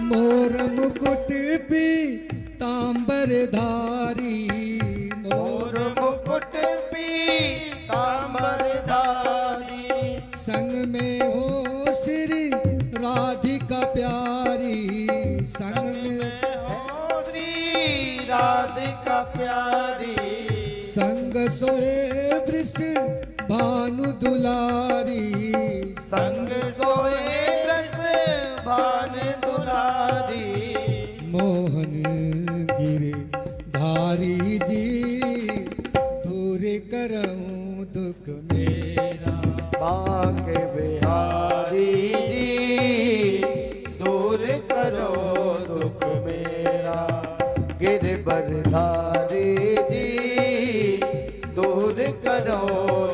मोर मुकुट पीतांबर धारी, मोर मुकुट पीतांबर धारी, संग में हो श्री राधिका प्यारी, संग में हो श्री राधिका प्यारी, संग सोए वृष भानु दुलारी, संग सोए वृष भानु दुलारी, मोहन गिरे धारी जी, दूर करऊं दुख मेरा, बांके बिहारी जी दूर करो दुख मेरा, गिरबरधारी जी दूर करो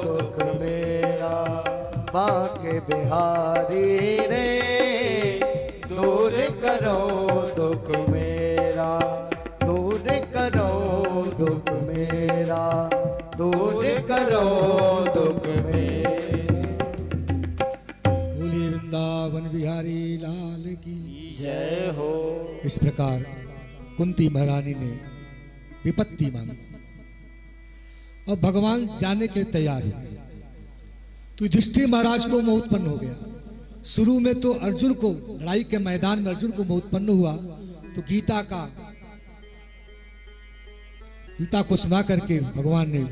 दुख मेरा, बांके बिहारी रे दूर करो दुख मेरा, दूर करो दुख मेरा, दूर करो दुख मेरा। बोलिए वृंदावन बिहारी लाल की जय हो। इस प्रकार कुंती महारानी ने विपत्ति मांगी और भगवान जाने के तैयार हुए। तो युधिष्ठिर महाराज को मोह उत्पन्न हो गया। शुरू में तो अर्जुन को लड़ाई के मैदान में अर्जुन को मोह उत्पन्न हुआ, तो गीता को सुना करके भगवान ने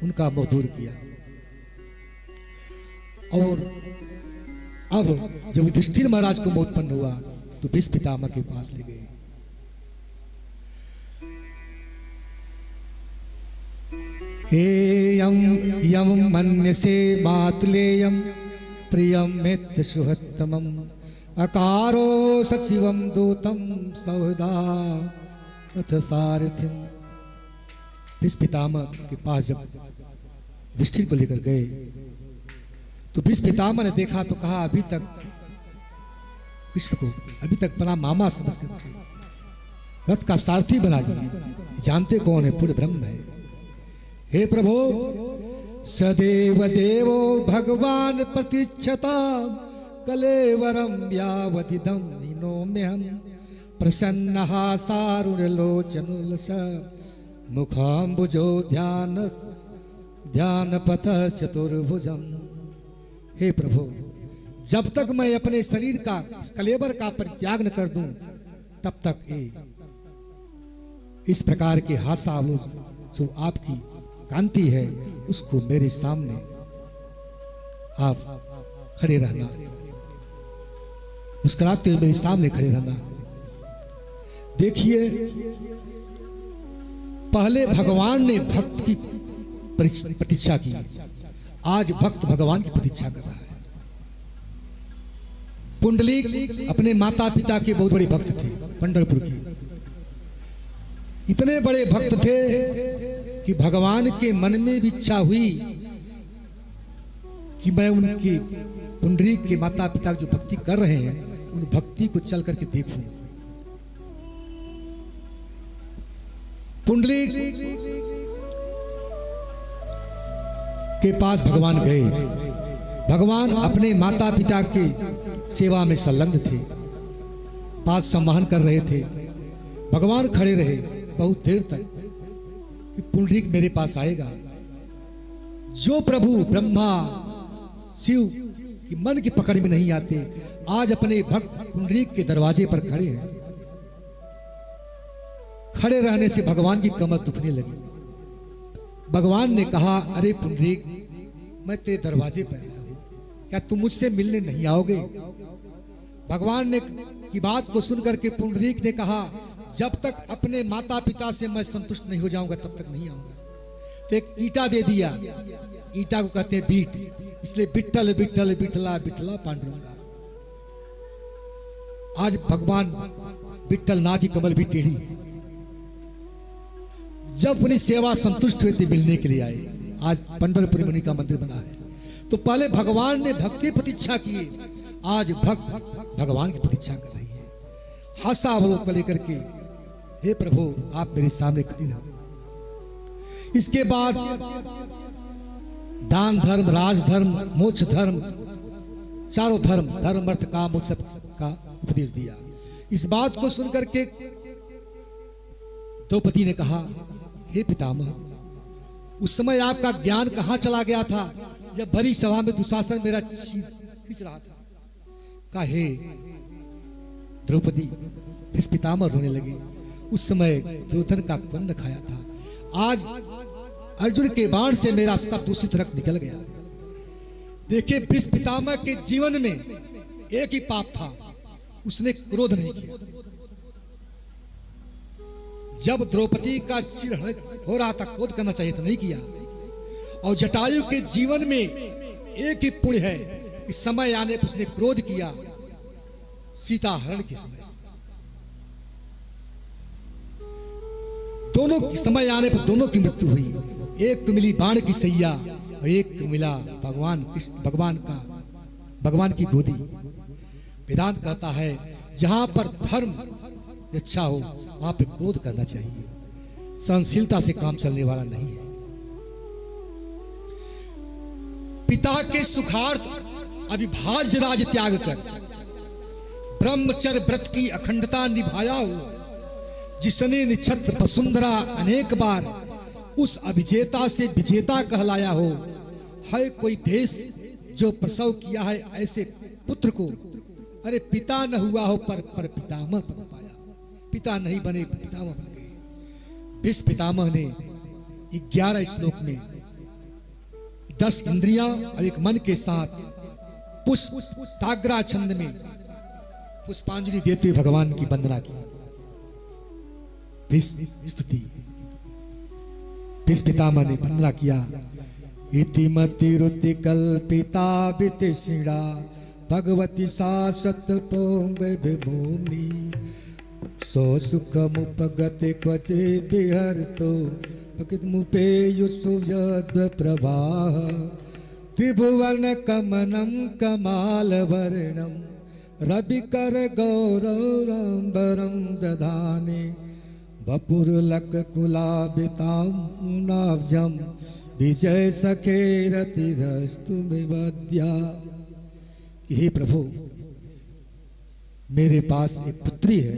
उनका मोह दूर किया। और अब जब युधिष्ठिर महाराज को मोह उत्पन्न हुआ तो भीष्म पितामह के पास ले गए। यम यम मन्यसे मातुलेयम प्रियम मित्र सुहत्तमम, अकारो सचिवम दूतम सौदा अथ सारथिम। भीष्म पितामह के पास जब युधिष्ठिर को लेकर गए तो भीष्म पितामह ने देखा तो कहा, अभी तक कृष्ण को अभी तक बड़ा मामा समझ करके रथ का सारथी बना दिए, जानते कौन है? पूर्ण ब्रह्म है। हे प्रभु, सदैव देवो भगवान प्रतीक्षता कलेवरम यावदिदं विनोम्यहं, प्रसन्नः सारुणलोचनुलस मुखाम्बुजो ध्यानपथ चतुर्भुजम। हे प्रभु, जब तक मैं अपने शरीर का कलेवर का परित्याग न कर दूं तब तक इस प्रकार के हासा जो आपकी कांति है उसको मेरे सामने आप खड़े रहना, मुस्कुराते हुए मेरे सामने खड़े रहना। देखिए, पहले भगवान ने भक्त की प्रतीक्षा की, आज भक्त भगवान की प्रतीक्षा कर रहा है। पुंडलीक अपने माता पिता के बहुत बड़े भक्त थे, पंढरपुर के इतने बड़े भक्त थे कि भगवान के मन में भी इच्छा हुई कि मैं उनके पुंडरीक के माता पिता जो भक्ति कर रहे हैं उन भक्ति को चल करके देखूं। पुंडरीक के पास भगवान गए। भगवान अपने माता पिता के सेवा में संलग्न थे, पाद संवहन कर रहे थे। भगवान खड़े रहे बहुत देर तक कि पुंडरीक मेरे पास आएगा। जो प्रभु ब्रह्मा शिव की मन की पकड़ में नहीं आते, आज अपने भक्त पुंडरीक के दरवाजे पर खड़े हैं। खड़े रहने से भगवान की कमर दुखने लगी। भगवान ने कहा, अरे पुंडरीक, मैं तेरे दरवाजे पर आया हूं, क्या तुम मुझसे मिलने नहीं आओगे? भगवान ने की बात को सुनकर के पुंडरीक ने कहा, जब तक अपने माता पिता से मैं संतुष्ट नहीं हो जाऊंगा तब तक नहीं आऊंगा। तो एक ईटा दे दिया, ईटा को कहते हैं बीट, इसलिए बिट्ठल बिट्ठल बिठला बिठला पांडुरंगा। आज भगवान बिट्ठल नाथ की कमल भी टेढ़ी। जब अपनी सेवा संतुष्ट हुए थे मिलने के लिए आए। आज पंढरपुर मुनि का मंदिर बना है। तो पहले भगवान ने भक्ति प्रतीक्षा की, आज भक्त भगवान की प्रतीक्षा कर रही है। हासा अवलोक लेकर के, हे प्रभु आप मेरे सामने खड़ी रहो। इसके बाद दान धर्म, राज धर्म, मोक्ष धर्म, चारों धर्म, धर्म अर्थ काम मोक्ष का उपदेश दिया। इस बात को सुनकर के द्रौपदी ने कहा, हे पितामह, उस समय आपका ज्ञान कहां चला गया था जब भरी सभा में दुशासन मेरा चीर खींच रहा था। कहा, हे द्रौपदी, भीष्म पितामह रोने लगे। उस समय दुर्योधन का कंड खाया था, आज अर्जुन के बाण से मेरा सब दूषित रक्त निकल गया। देखिए, भीष्म पितामह के जीवन में एक ही पाप था, उसने क्रोध नहीं किया। जब द्रौपदी का चीरहरण हो रहा था, क्रोध करना चाहिए था, नहीं किया। और जटायु के जीवन में एक ही पुण्य है कि समय आने पर उसने क्रोध किया, सीता हरण के समय। दोनों समय आने पर दोनों की मृत्यु हुई। एक को मिली बाण की सैया और एक को मिला भगवान की गोदी। वेदांत कहता है, जहां पर धर्म अच्छा हो वहां पे क्रोध करना चाहिए, सहनशीलता से काम चलने वाला नहीं है। पिता के सुखार्थ अविभाज्य राज त्याग कर ब्रह्मचर्य व्रत की अखंडता निभाया हो, जिसने निछत्र वसुंधरा अनेक बार उस अभिजेता से विजेता कहलाया हो। है कोई देश जो प्रसव किया है ऐसे पुत्र को, अरे पिता न हुआ हो पर पितामह पद पाया। पिता नहीं बने, पितामह बन गए। भीष्म पितामह ने 11 श्लोक में 10 इंद्रियां और एक मन के साथ पुष्पाग्रा छंद में पुष्पांजलि देते भगवान की वंदना की। स्तुति भीष्म पितामह ने वंदना किया। इतिमति रुति कल्पिता वितिषिणा भगवती शाश्वत पोंग विभूमि सो सुखमुपगते क्वचित् विहरतो प्रकृत मुपेयु सुव्यद् प्रभाः त्रिभुवन कमनं कमाल वर्णं रविकर गौरवंबरं दधाने वपुरलक कुलाबिताम्नाब्जं विजय सखे रतिरस्तु विवद्या। हे प्रभु, मेरे पास एक पुत्री है,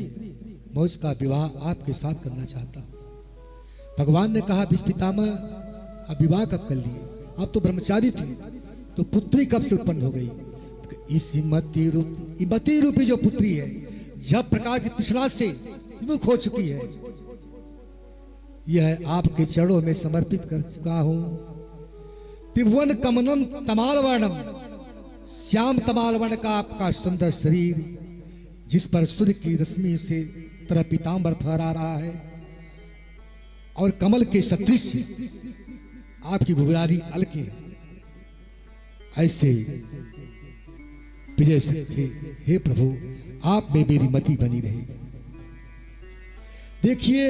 मैं उसका विवाह आपके साथ करना चाहता हूं। भगवान ने कहा, भीष्म पितामह, अब विवाह कब कर लिए? आप तो ब्रह्मचारी थे, तो पुत्री कब से उत्पन्न हो गई? इस इमति रूपी जो पुत्री है, जब प्रकार की तृष्णा से विमुख हो चुकी है, यह आपके चरणों में समर्पित कर चुका हूं। त्रिभुवन कमनम तमाल वर्णम, श्याम तमाल वर्ण का आपका सुंदर शरीर, जिस पर सूर्य की रश्मि से तरह पीतांबर फहरा रहा है, और कमल के सदृश आपकी घुघरारी अलके है। ऐसे विजय सखे, हे प्रभु, आप में मेरी मति बनी रहे। देखिए,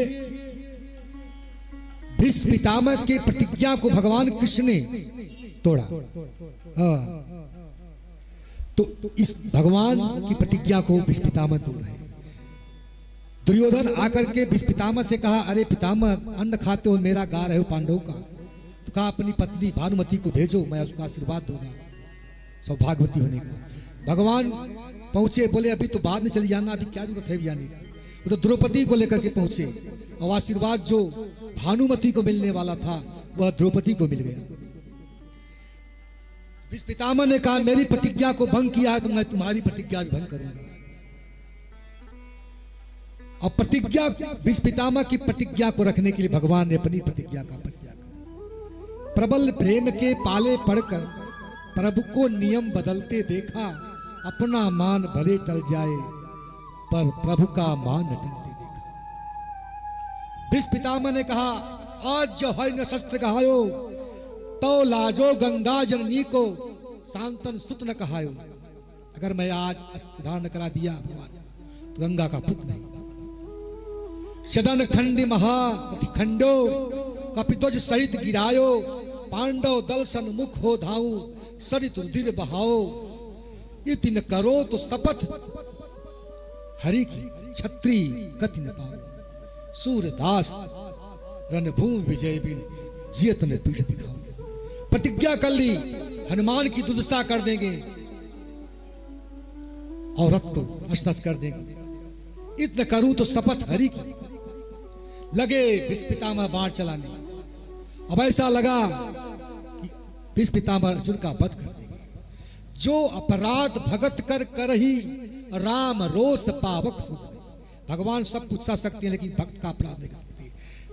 भीष्म पितामह के प्रतिज्ञा को भगवान कृष्ण ने तोड़ा। तो इस भगवान की प्रतिज्ञा को भीष्म पितामह तोड़ रहे। दुर्योधन आकर के भीष्म पितामह से कहा, अरे पितामह, अन्न खाते हो, मेरा गा रहे हो पांडवों का, तो कहा अपनी पत्नी भानुमति को भेजो, मैं उसका आशीर्वाद दूंगा सौभाग्यवती होने का। भगवान पहुंचे, बोले अभी तो बाद में चली जाना, अभी क्या जरूरत है जाने की। वो तो द्रौपदी को लेकर के पहुंचे, और आशीर्वाद जो भानुमति को मिलने वाला था वह द्रौपदी को मिल गया। भीष्म पितामह ने कहा, मेरी प्रतिज्ञा को भंग किया है तो मैं तुम्हारी प्रतिज्ञा भी भंग करूंगा। और प्रतिज्ञा, भीष्म पितामह की प्रतिज्ञा को रखने के लिए भगवान ने अपनी प्रतिज्ञा का परित्याग किया। प्रबल प्रेम के पाले पड़कर प्रभु को नियम बदलते देखा, अपना मान भले टल जाए पर प्रभु का मान न टलते देखा। भीष्म पितामह ने कहा, आज जो है न शस्त्र कहायो, तो लाजो गंगा जननी को सांतन सुत न कहायो। अगर मैं आज अस्त्र धारण करा दिया भगवान, तो गंगा का पुत्र नहीं। सदन खंडी महा खंडो कपिध्वज सहित गिरायो, पांडव दल सन्मुख हो धाऊ, सरित रुधिर बहाओ। इति न करो तो शपथ, हरि की छत्री गति न पाओ। सूरदास रणभूमि विजय बिन जियत ने पीठ दिखाओ। प्रतिज्ञा कर ली, हनुमान की दुर्दशा कर देंगे और रथ को नष्ट कर देंगे। इतना करूं तो शपथ हरि की। लगे भीष्म पितामह बाण चलाने। अब ऐसा लगा कि भीष्म पितामह अर्जुन का वध कर देंगे। जो अपराध भगत कर करही राम रोष पावक सुधरे। भगवान सब कुछ सह सकते हैं लेकिन भक्त का अपराध नहीं कर सकते।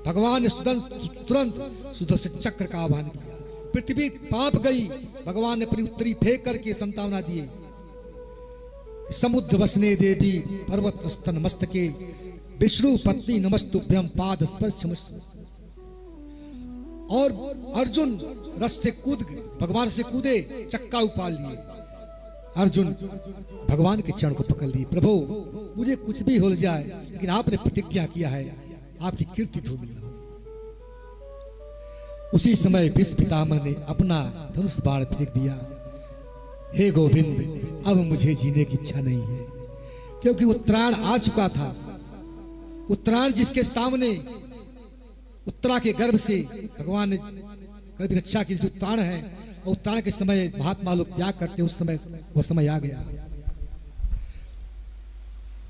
भगवान ने तुरंत सुदर्शन चक्र का आह्वान किया। पृथ्वी कांप गई। भगवान ने अपनी उत्तरी फेंक करके संतावना दिए। समुद्र वसने देवी पर्वत स्तन मस्तके विष्णु पत्नी नमस्तुभ्यम पाद स्पर्श। और अर्जुन रस से कूद गए। भगवान से कूदे, चक्का उपाड़ लिए। अर्जुन भगवान के चरण को पकड़ लिए। प्रभु मुझे कुछ भी हो जाए लेकिन आपने प्रतिज्ञा किया है आपकी कीर्ति धूमिल न हो। उसी समय भीष्म पितामह ने अपना धनुष बाण फेंक दिया। हे गोविंद अब मुझे जीने की इच्छा नहीं है, क्योंकि उत्तरायण आ चुका था। उत्तरायण जिसके सामने उत्तरा के गर्भ से भगवान ने कभी रक्षा की, उत्तरायण है। और उत्तरायण के समय महात्मा लोग त्याग करते, उस समय वो समय आ गया।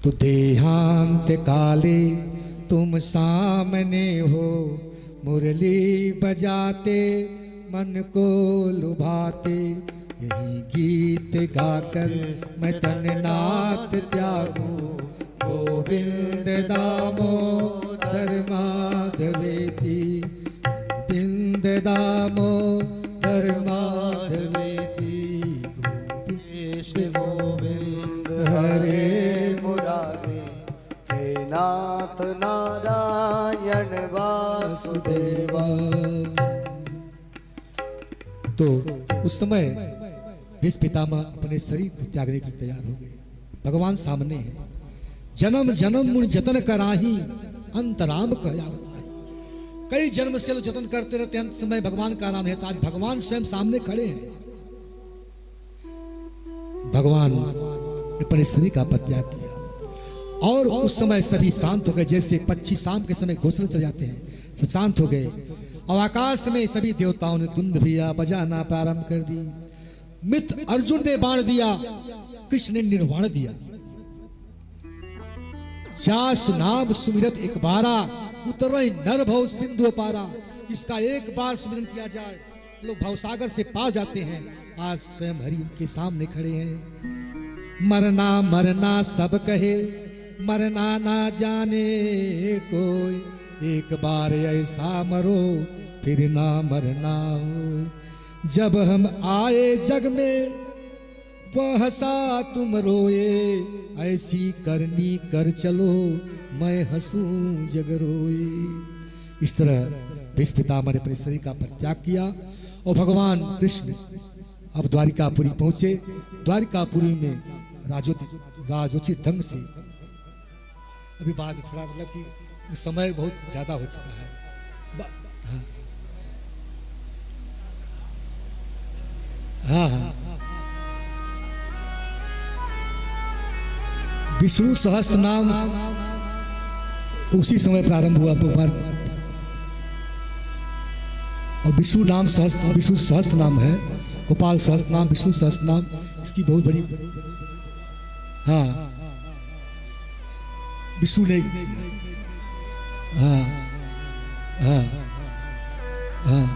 तो देहांत काले तुम सामने हो, मुरली बजाते मन को लुभाते, यही गीत गाकर मैं तननाथ त्यागू, गोविंद दामोदर माधवेति, गोविंद दामोदर माधवेति, गोविंद हरे मुरारे, हे नाथ नारायण वासुदेवा। तो उस समय भीष्म पितामह अपने शरीर को त्यागने के लिए तैयार हो गए। भगवान सामने है। जन्म जन्म मुनि जतन कराही, अंतराम कहयावत नहीं। कई जन्म से लोग जतन करते रहते, अंत समय भगवान का नाम है। आज भगवान स्वयं सामने खड़े हैं। भगवान ने अपने शरीर का त्याग किया और उस समय सभी शांत हो गए। जैसे पक्षी शाम के समय घोंसले चले जाते हैं, सब शांत हो गए। और आकाश में सभी देवताओं ने दुंदुभिया बजाना प्रारंभ कर दी। मित्र अर्जुन ने बाण दिया, कृष्ण ने निर्वाण दिया। जास नाम सुमिरत एक बारा, उतर नर भव सिंधु पारा। इसका एक बार सुमिरन किया जाए लोग भवसागर से पार जाते हैं। आज स्वयं हरि उनके सामने खड़े हैं। मरना मरना सब कहे, मरना ना जाने कोई, एक बार ऐसा मरो फिर ना मरना हो। जब हम आए जग में वह हंसा तुम रोए, ऐसी करनी कर चलो मैं हंसूं जग रोए। इस तरह भीष्म पितामह ने अपने शरीर का परित्याग किया और भगवान कृष्ण अब द्वारिकापुरी पहुंचे। द्वारिकापुरी में राजोचित ढंग से, अभी बाद में थोड़ा मतलब कि समय बहुत ज्यादा हो चुका है। हाँ हाँ, विष्णु सहस्त्र नाम उसी समय प्रारंभ हुआ भगवान। और विष्णु सहस्त्र नाम है। गोपाल सहस्त्र नाम, विष्णु सहस्त्र नाम, इसकी बहुत बड़ी। हाँ विष्णु ने, हाँ हाँ हाँ,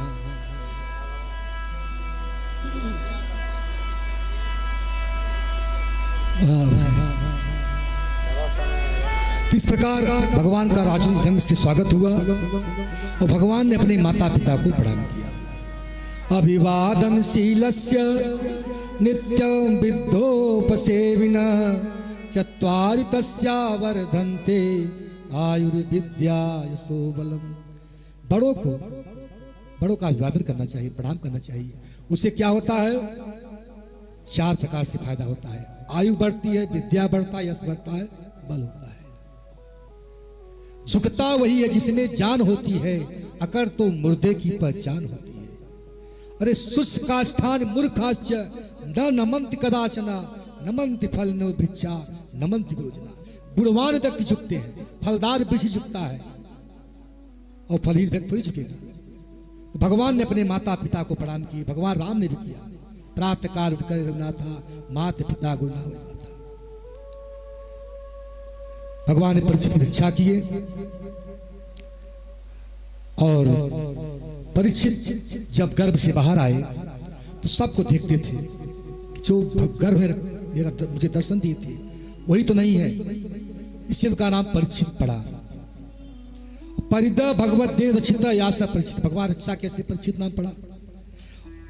इस प्रकार भगवान का राजोचित ढंग से स्वागत हुआ और भगवान ने अपने माता पिता को प्रणाम किया। अभिवादनशीलस्य नित्यं विद्योपसेविना, चत्वारि तस्या वर्धन्ते आयुर्विद्या यशो बलम। बड़ों का अभिवादन करना चाहिए, प्रणाम करना चाहिए। उससे क्या होता है? 4 प्रकार से फायदा होता है। आयु बढ़ती है, विद्या बढ़ता है, यश बढ़ता है, बल होता है। झुकता वही है जिसमें जान होती है, अकर तो मुर्दे की पहचान होती है। अरे शुष्काष्ठान मूर्खाश्च न नमन्ति कदाचना, नमन्ति फल नो वृक्षा नमन्ति गुरुजना। गुणवान व्यक्ति झुकते हैं, फलदार वृक्ष झुकता है और फलहीन व्यक्ति थोड़ी झुकेगा। तो भगवान ने अपने माता पिता को प्रणाम किए। भगवान राम ने भी किया। प्रातः काल उठकर रघुनाथा, माता पिता गुरुना माता। भगवान ने परीक्षित की रक्षा किए और परीक्षित जब गर्भ से बाहर आए तो सबको देखते थे कि जो गर्भ में मेरा मुझे दर्शन दिए थे वही तो नहीं है, इसलिए उनका नाम परीक्षित पड़ा। परिद भगवत देव रचित यासा परीक्षित, भगवान रक्षा कैसे परीक्षित नाम पड़ा।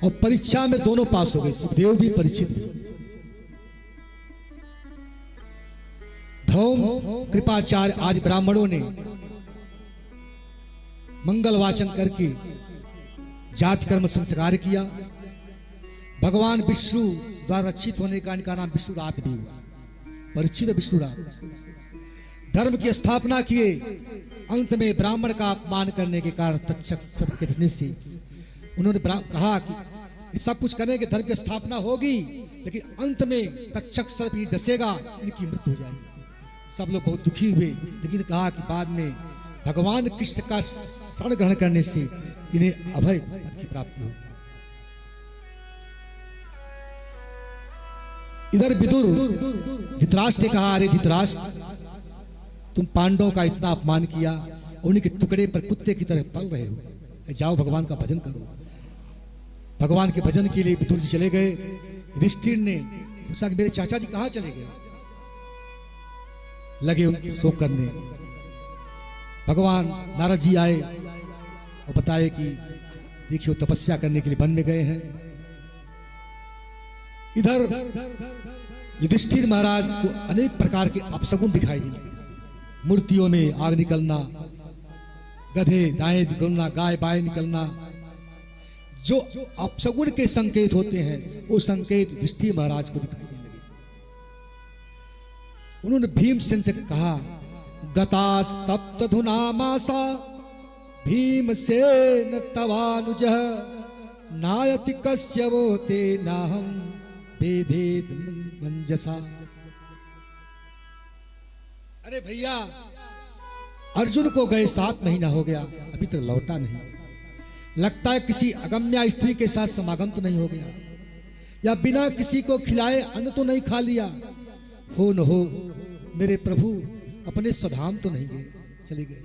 और परीक्षा में दोनों पास हो गए, सुखदेव भी परीक्षित भी। धौम कृपाचार्य आदि ब्राह्मणों ने मंगल वाचन करके जाति कर्म संस्कार किया। भगवान विष्णु द्वारा रक्षित होने का इनका नाम विष्णुरात भी हुआ, परीक्षित विष्णुरात। धर्म की स्थापना किए, अंत में ब्राह्मण का अपमान करने के कारण तक्षक सर्प के डसने से उन्होंने कहा कि सब कुछ करने के धर्म की स्थापना होगी, लेकिन अंत में तक्षक सर्प ही डसेगा, इनकी मृत्यु हो जाएगी। सब लोग बहुत दुखी हुए, लेकिन कहा कि बाद में भगवान कृष्ण का शरण ग्रहण करने से इन्हें अभय पद की प्राप्ति होगी। इधर विदुर धृतराष्ट्र ने कहा, अरे धृतराष्ट्र, तुम पांडवों का इतना अपमान किया, उनके टुकड़े पर कुत्ते की तरह पल रहे हो, जाओ भगवान का भजन करो। भगवान के भजन के लिए विदुर जी चले गए। युधिष्ठिर ने पूछा कि मेरे चाचा जी कहाँ चले गए, लगे उनको शोक करने। भगवान नारद जी आए और बताए कि देखिए वो तपस्या करने के लिए वन में गए हैं। इधर युधिष्ठिर महाराज को अनेक प्रकार के अपशगुन दिखाई देते, मूर्तियों में आग निकलना, गधे दाएं निकलना, गाय बाएं निकलना, जो अपशगुन के संकेत होते हैं वो संकेत युधिष्ठिर महाराज को दिखाई देने लगे। उन्होंने भीमसेन से कहा, गता सप्तधुना मासा भीमसेन तवानुज नायति कस्यवो ते नाहं भेदेद मंजसा। अरे भैया, अर्जुन को गए 7 महीना हो गया, अभी तक लौटा नहीं। लगता है किसी अगम्या स्त्री के साथ समागम तो नहीं हो गया, या बिना किसी को खिलाए अन्न तो नहीं खा लिया। हो न हो मेरे प्रभु अपने स्वधाम तो नहीं गए, चले गए।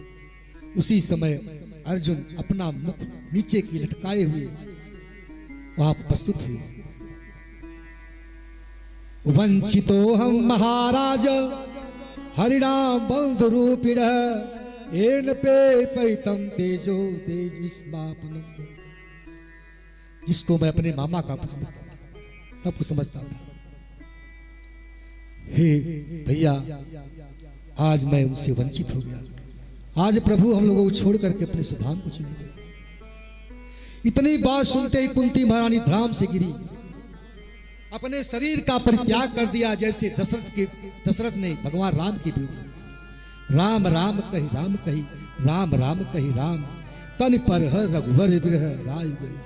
उसी समय अर्जुन अपना मुख नीचे की लटकाए हुए वहां प्रस्तुत हुए। वंचितो हम महाराज हरिणाम बंधु रूपिण एन पे पैतम तेजो तेज विस्मापनम। जिसको मैं अपने मामा का समझता था, सब कुछ समझता था, हे भैया आज मैं उनसे वंचित हो गया। आज प्रभु हम लोगों को छोड़ करके अपने सुधाम को चले गए। इतनी बात सुनते ही कुंती महारानी धराम से गिरी, अपने शरीर का परित्याग कर दिया, जैसे दशरथ ने भगवान राम के वियोग में दिया था। राम राम कही राम कही, राम राम कही राम, तन पर हर रघुवर विरह राय गई।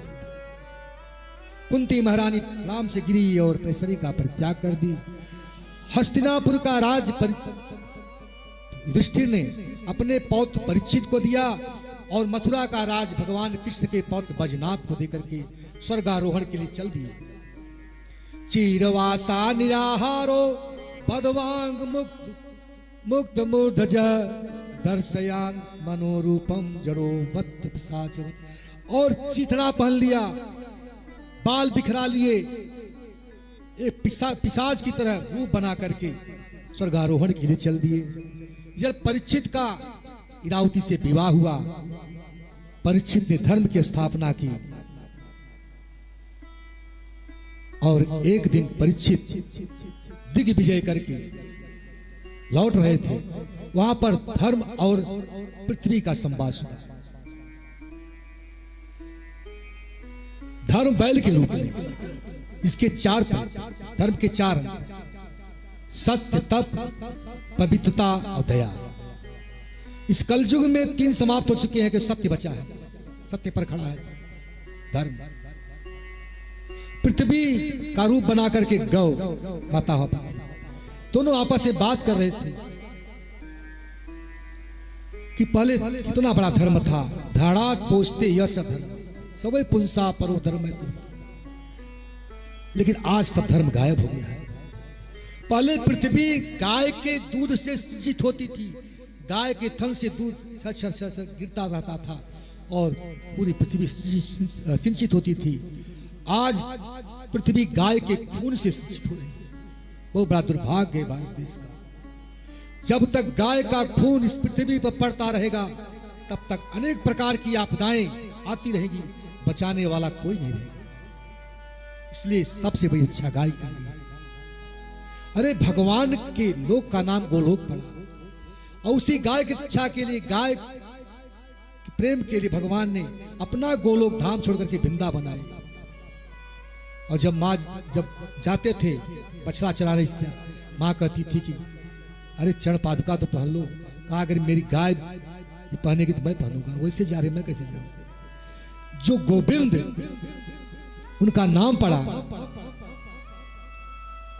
कुंती महारानी राम से गिरी और अपने शरीर का परित्याग कर दी। हस्तिनापुर का राज युधिष्ठिर ने अपने पौत्र परीक्षित को दिया और मथुरा का राज भगवान कृष्ण के पौत्र बजनाभ को देकर के स्वर्गारोहण के लिए चल दिए। चीरवासा निराहारो बदवांग मुक्त मूर्धज दर्शयान मनोरूपम जड़ो बत्त पिशाचवत। और चिथड़ा पहन लिया, बाल बिखरा लिए, एक पिशाच की तरह रूप बना करके स्वर्गारोहण के लिए चल दिए। जब परीक्षित का इरावती से विवाह हुआ, परीक्षित ने धर्म की स्थापना की और एक दिन परीक्षित दिग्विजय करके लौट रहे थे। वहां पर धर्म और पृथ्वी का संवाद हुआ। धर्म बैल के रूप में, इसके 4 पैर, धर्म के 4 अंग, सत्य, तप, पवित्रता और दया। इस कलयुग में 3 समाप्त हो चुके हैं कि सत्य बचा है, सत्य पर खड़ा है धर्म। पृथ्वी का रूप बना करके गौ माता हो पाती, दोनों आपस में बात कर रहे थे कि पहले कितना बड़ा धर्म था। धाड़ात पोषते यश धर्म सबे पुंसा परो धर्म है, लेकिन आज सब धर्म गायब हो गया है। पहले पृथ्वी गाय के दूध से सिंचित होती थी, गाय के थन से दूध छर छर छर गिरता रहता था और पूरी पृथ्वी सिंचित होती थी। आज पृथ्वी गाय के खून से सिंचित हो रही है। बहुत बड़ा दुर्भाग्य है भारत देश का। जब तक गाय का खून इस पृथ्वी पर पड़ता रहेगा तब तक अनेक प्रकार की आपदाएं आती रहेगी, बचाने वाला कोई नहीं रहेगा। इसलिए सबसे बड़ी इच्छा गाय करनी है। अरे भगवान के लोक का नाम गोलोक पड़ा और उसी गाय की इच्छा के लिए, गाय के प्रेम के लिए भगवान ने अपना गोलोक धाम छोड़कर के वृंदावन बनाए। और जब माँ जब जाते थे बछड़ा चराने, इसलिए माँ कहती थी कि अरे चरण पादुका तो पहन लो। कहा अगर मेरी गाय ये पहनेगी तो मैं पहनूंगा, वैसे जा रहे मैं कैसे जाऊं। जो गोविंद उनका नाम पड़ा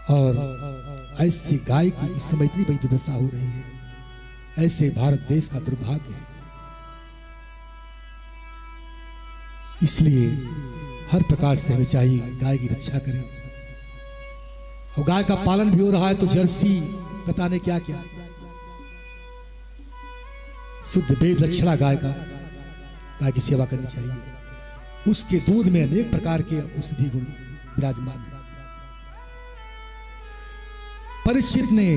और ऐसी गाय की इस समय इतनी बड़ी दुर्दशा हो रही है, ऐसे भारत देश का दुर्भाग्य है। इसलिए हर प्रकार से हमें चाहिए गाय की रक्षा करें। और गाय का पालन भी हो रहा है तो जर्सी पता नहीं क्या क्या, शुद्ध वेद लक्षणा गाय गाय की सेवा करनी चाहिए। उसके दूध में अनेक प्रकार के औषधि गुण विराजमान है। परीक्षित ने